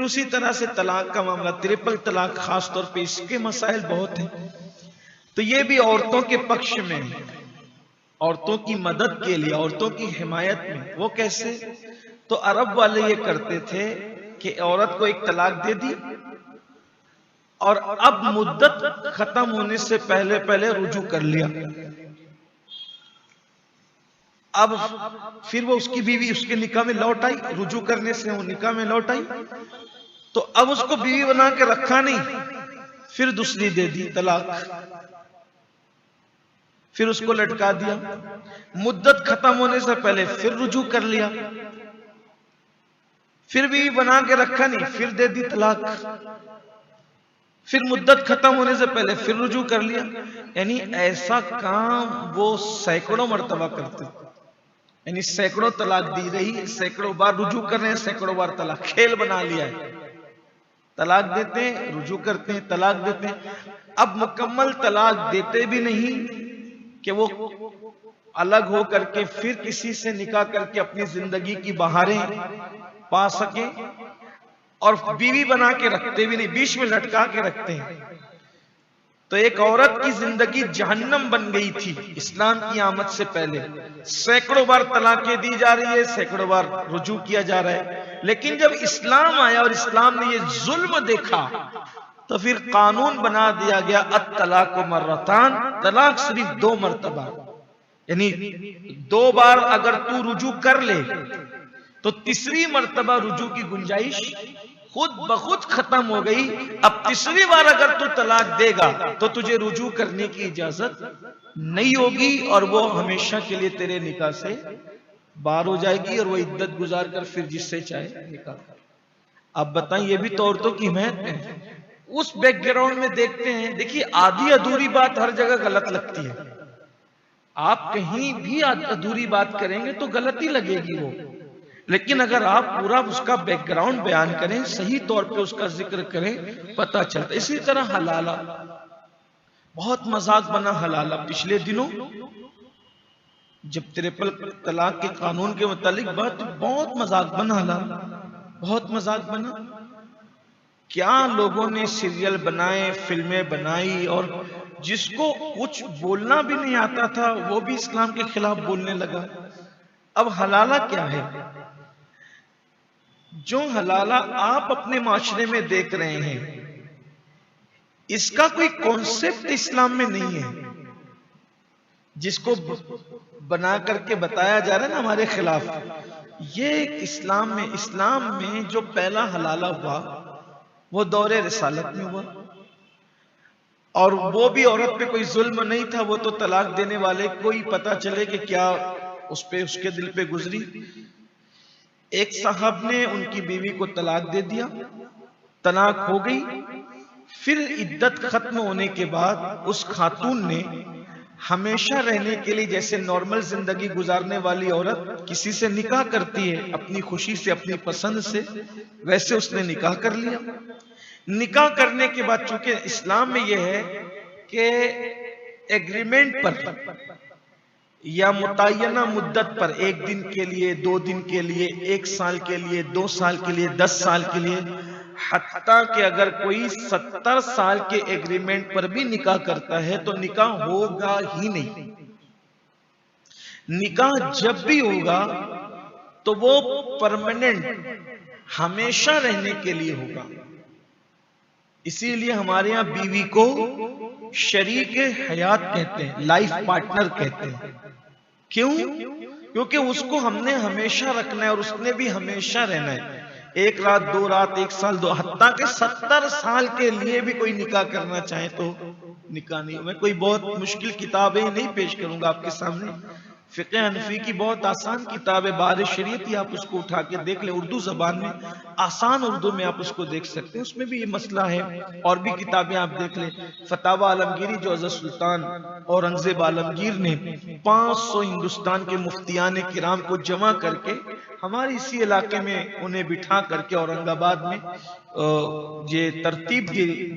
اسی طرح سے طلاق کا معاملہ، ٹرپل طلاق خاص طور پہ اس کے مسائل بہت ہیں. تو یہ بھی عورتوں کے پکش میں، عورتوں کی مدد کے لیے، عورتوں کی حمایت میں. وہ کیسے؟ تو عرب والے یہ کرتے تھے کہ عورت کو ایک طلاق دے دی اور اب مدت ختم ہونے سے پہلے رجوع کر لیا. اب پھر وہ اس کی بیوی اس کے نکاح میں لوٹ آئی، رجوع کرنے سے وہ نکاح میں لوٹ آئی، تو اب اس کو بیوی بنا کے رکھا نہیں، پھر دوسری دے دی طلاق، پھر اس کو لٹکا دیا. مدت ختم ہونے سے پہلے پھر رجوع کر لیا، پھر بیوی بنا کے رکھا نہیں، پھر دے دی طلاق، پھر مدت ختم ہونے سے پہلے پھر رجوع کر لیا. یعنی ایسا کام وہ سینکڑوں مرتبہ کرتے، یعنی سینکڑوں طلاق دی رہی، سینکڑوں بار رجوع کر رہے ہیں، سینکڑوں بار طلاق. کھیل بنا لیا ہے، طلاق دیتے ہیں، رجوع کرتے ہیں، طلاق دیتے ہیں. اب مکمل طلاق دیتے بھی نہیں کہ وہ الگ ہو کر کے پھر کسی سے نکاح کر کے اپنی زندگی کی بہاریں پا سکیں، اور بیوی بنا کے رکھتے بھی نہیں، بیچ میں لٹکا کے رکھتے ہیں. تو ایک عورت کی زندگی جہنم بن گئی تھی اسلام کی آمد سے پہلے. سینکڑوں بار طلاقیں دی جا رہی ہے، سینکڑوں بار رجوع کیا جا رہا ہے. لیکن جب اسلام آیا اور اسلام نے یہ ظلم دیکھا تو پھر قانون بنا دیا گیا الطلاق مرتان، طلاق صرف 2 مرتبہ. یعنی 2 بار اگر تو رجوع کر لے تو تیسری مرتبہ رجوع کی گنجائش خود بخود ختم ہو گئی. اب تیسری بار اگر تو طلاق دے گا تو تجھے رجوع کرنے کی اجازت نہیں ہوگی، اور وہ ہمیشہ کے لیے تیرے نکاح سے باہر ہو جائے گی، اور وہ عدت گزار کر پھر جس سے چاہے نکاح کر. اب بتائیں، یہ بھی تو عورتوں کی حمایت ہے. اس بیک گراؤنڈ میں دیکھتے ہیں، دیکھیے آدھی ادھوری بات ہر جگہ غلط لگتی ہے. آپ کہیں بھی ادھوری بات کریں گے تو غلطی لگے گی وہ، لیکن اگر آپ پورا اس کا بیک گراؤنڈ بیان کریں، صحیح طور پہ اس کا ذکر کریں، پتہ چلتا. اسی طرح حلالہ، بہت مذاق بنا حلالہ. پچھلے دنوں جب ٹرپل طلاق کے قانون کے متعلق بہت مذاق بنا حلالہ، بہت مذاق بنا. کیا لوگوں نے سیریل بنائے، فلمیں بنائی، اور جس کو کچھ بولنا بھی نہیں آتا تھا وہ بھی اسلام کے خلاف بولنے لگا. اب حلالہ کیا ہے؟ جو حلالہ آپ اپنے معاشرے میں دیکھ رہے ہیں، اس کا کوئی کانسیپٹ اسلام میں نہیں ہے. جس کو بنا کر کے بتایا جا رہا ہے نا ہمارے خلاف، یہ اسلام میں جو پہلا حلالہ ہوا وہ دور رسالت میں ہوا، اور وہ بھی عورت پہ کوئی ظلم نہیں تھا. وہ تو طلاق دینے والے کو ہی پتا چلے کہ کیا اس کے دل پہ گزری. ایک صاحب نے ان کی بیوی کو طلاق دے دیا، طلاق ہو گئی. پھر عدت ختم ہونے کے بعد اس خاتون نے ہمیشہ رہنے کے لیے، جیسے نارمل زندگی گزارنے والی عورت کسی سے نکاح کرتی ہے اپنی خوشی سے، اپنی پسند سے، ویسے اس نے نکاح کر لیا. نکاح کرنے کے بعد چونکہ اسلام میں یہ ہے کہ ایگریمنٹ پر یا متعینہ مدت پر، 1 دن کے لیے، 2 دن کے لیے، 1 سال کے لیے، 2 سال کے لیے، 10 سال کے لیے، حتیٰ کہ اگر کوئی 70 سال کے ایگریمنٹ پر بھی نکاح کرتا ہے تو نکاح ہوگا ہی نہیں. نکاح جب بھی ہوگا تو وہ پرماننٹ، ہمیشہ رہنے کے لیے ہوگا. اسی لیے ہمارے یہاں بیوی کو شریک حیات کہتے ہیں، لائف پارٹنر کہتے ہیں. کیوں؟ کیونکہ اس کو ہم نے ہمیشہ رکھنا ہے اور اس نے بھی ہمیشہ رہنا ہے. 1 رات 2 رات، 1 سال 2، حتیٰ کہ 70 سال کے لیے بھی کوئی نکاح کرنا چاہے تو نکاح نہیں. میں کوئی بہت مشکل کتابیں نہیں پیش کروں گا آپ کے سامنے. فقہ حنفی کی بہت آسان کتاب ہے، بہار شریعت ہی، آپ اس کو اٹھا کے دیکھ لیں، اردو زبان میں، آسان اردو میں آپ اس کو دیکھ سکتے ہیں. اس میں بھی یہ مسئلہ ہے. اور بھی کتابیں آپ دیکھ لیں، فتاوی عالمگیری جو حضرت سلطان اورنگزیب عالمگیر نے 500 ہندوستان کے مفتیان کرام کو جمع کر کے ہمارے اسی علاقے میں انہیں بٹھا کر کے اورنگ آباد میں یہ ترتیب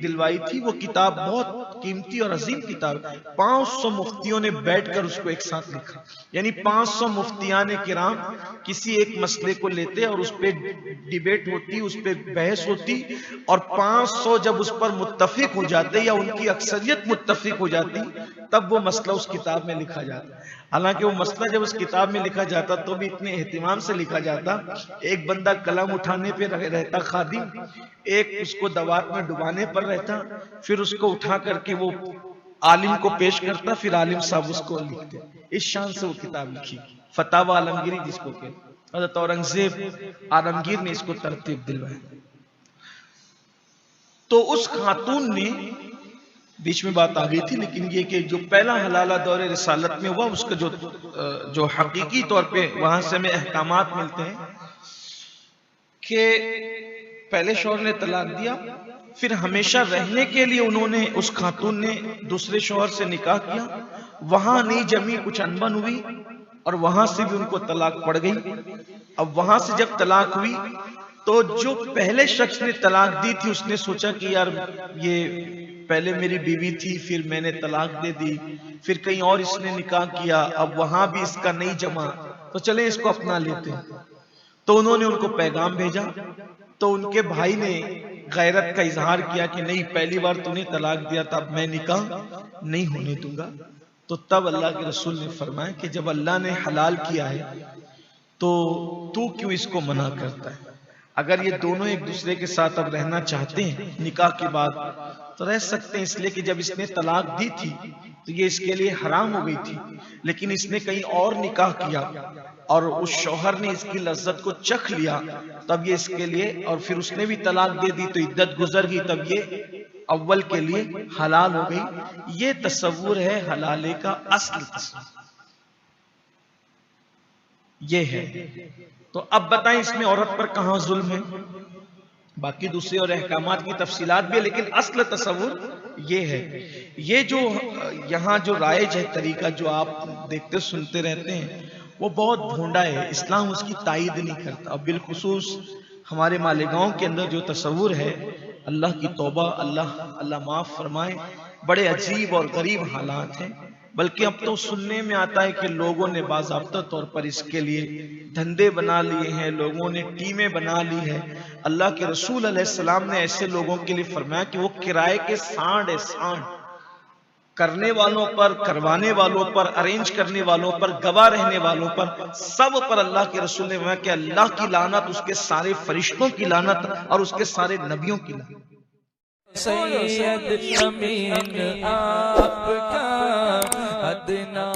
دلوائی تھی، وہ کتاب بہت قیمتی اور عظیم کتاب، 500 مفتیوں نے بیٹھ کر اس کو ایک ساتھ لکھا، یعنی 500 مفتیان کرام کسی ایک مسئلے کو لیتے اور اس پہ ڈیبیٹ ہوتی، اس پہ بحث ہوتی، اور 500 جب اس پر متفق ہو جاتے یا ان کی اکثریت متفق ہو جاتی تب وہ مسئلہ اس کتاب میں لکھا جاتا۔ حالانکہ وہ مسئلہ جب اس کتاب میں لکھا جاتا تو بھی اتنے اہتمام سے لکھا جاتا، ایک بندہ قلم اٹھانے پہ رہتا خادم، ایک اس کو دوات میں ڈبانے پر رہتا، پھر اس کو اٹھا کر کے وہ عالم کو پیش کرتا، پھر عالم صاحب اس کو لکھتے۔ اس شان سے وہ کتاب لکھی، فتاوی عالمگیری جس کو کہتے۔ حضرت اورنگزیب عالمگیر نے اس کو ترتیب دلوائی۔ تو اس خاتون نے، بیچ میں بات آ گئی تھی لیکن یہ کہ جو پہلا حلالہ دور رسالت میں ہوا، اس کا جو حقیقی طور پہ وہاں سے ہمیں احکامات ملتے ہیں کہ پہلے شوہر نے طلاق دیا، پھر ہمیشہ رہنے کے لیے انہوں نے، اس خاتون نے دوسرے شوہر سے نکاح کیا، وہاں نہیں جمی، کچھ انبن ہوئی اور وہاں سے بھی ان کو طلاق پڑ گئی۔ اب وہاں سے جب طلاق ہوئی تو جو پہلے شخص نے طلاق دی تھی اس نے سوچا کہ یار یہ پہلے میری بیوی تھی، پھر میں نے طلاق دے دی، پھر کہیں اور اس نے نکاح کیا، اب وہاں بھی اس کا نہیں جمع، تو چلیں اس کو اپنا لیتے ہیں۔ تو انہوں نے ان کو پیغام بھیجا، تو ان کے بھائی نے غیرت کا اظہار کیا کہ نہیں، پہلی بار تو نے طلاق دیا تھا، اب میں نکاح نہیں ہونے دوں گا۔ تو تب اللہ کے رسول نے فرمایا کہ جب اللہ نے حلال کیا ہے تو کیوں اس کو منع کرتا ہے؟ اگر یہ دونوں ایک دوسرے کے ساتھ اب رہنا چاہتے ہیں نکاح کے بعد تو رہ سکتے ہیں، اس لیے کہ جب اس نے طلاق دی تھی تو یہ اس کے لیے حرام ہو گئی تھی، لیکن اس نے کہیں اور نکاح کیا اور اس شوہر نے اس کی لذت کو چکھ لیا، تب یہ اس کے لیے، اور پھر اس نے بھی طلاق دے دی تو عدت گزر گئی، تب یہ اول کے لیے حلال ہو گئی۔ یہ تصور ہے حلالے کا اصل تصور، یہ ہے۔ تو اب بتائیں اس میں عورت پر کہاں ظلم ہے؟ باقی دوسرے اور احکامات کی تفصیلات بھی ہے، لیکن اصل تصور یہ ہے۔ یہ جو یہاں جو رائج ہے طریقہ جو آپ دیکھتے سنتے رہتے ہیں وہ بہت بھونڈا ہے، اسلام اس کی تائید نہیں کرتا، اور بالخصوص ہمارے مالیگاؤں کے اندر جو تصور ہے، اللہ کی توبہ، اللہ معاف فرمائے، بڑے عجیب اور غریب حالات ہیں۔ بلکہ اب تو سننے میں آتا ہے کہ لوگوں نے باضابطہ طور پر اس کے لیے دھندے بنا لیے ہیں، لوگوں نے ٹیمیں بنا لی ہیں۔ اللہ کے رسول علیہ السلام نے ایسے لوگوں کے لیے فرمایا کہ وہ کرائے کے سانڈ ہے، سانڈ، کرنے والوں پر، کروانے والوں پر، ارینج کرنے والوں پر، گواہ رہنے والوں پر، سب پر اللہ کے رسول نے فرمایا کہ اللہ کی لعنت، اس کے سارے فرشتوں کی لعنت اور اس کے سارے نبیوں کی لعنت۔ سید امین آپ کا ادنا